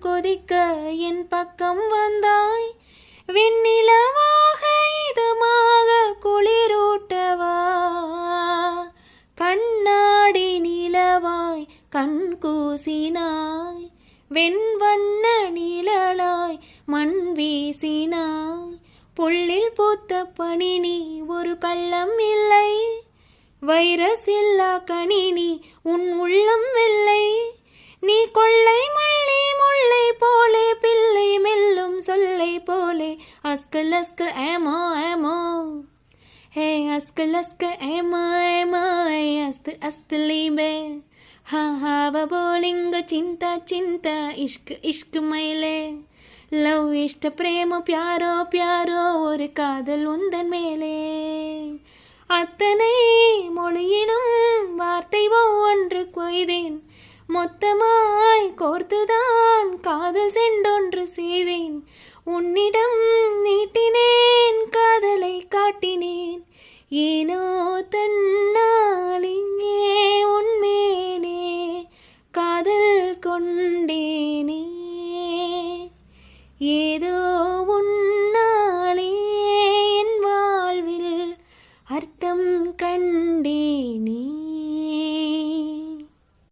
கொதிக்க என் பக்கம் வந்தாய். வெண்ணிலவாக இதமாக குளிரூட்டவா, கண்ணாடி நிலவாய் கண் கூசினாய். வெண்வண்ண நிழலாய் மண் வீசினாய். புள்ளில் பூத்த பனி நீ ஒரு கள்ளம் இல்லை. வைரஸ் இல்லா கனி நீ உன் உள்ளம் வெள்ளை. நீ கொள்ளை மல்லி முல்லை போலே பிள்ளை மெல்லும் சொல்லை போலே. அஸ்கல் அஸ்க ஏமோ ஏமோ ஹே அஸ்கல் அஸ்க ஏமோ ஏமோ அஸ்து அஸ்து லீபே. हाँ हाँ बोलिंग चिंता चिंता इश्क इश्क मैले. लव इष्ट प्रेम प्यारो प्यारो ஒரு காதல் உந்தன் மேலே. அத்தனை மொழியினும் வார்த்தை ஒவ்வொன்று கொய்தேன். மொத்தமாய் கோர்த்துதான் காதல் சென்றொன்று செய்தேன். உன்னிடம் நீட்டினேன் காதலை காட்டினேன். ஏனோ தன்னால் இங்கே உன்மேலே காதல் கொண்டேனே. ஏதோ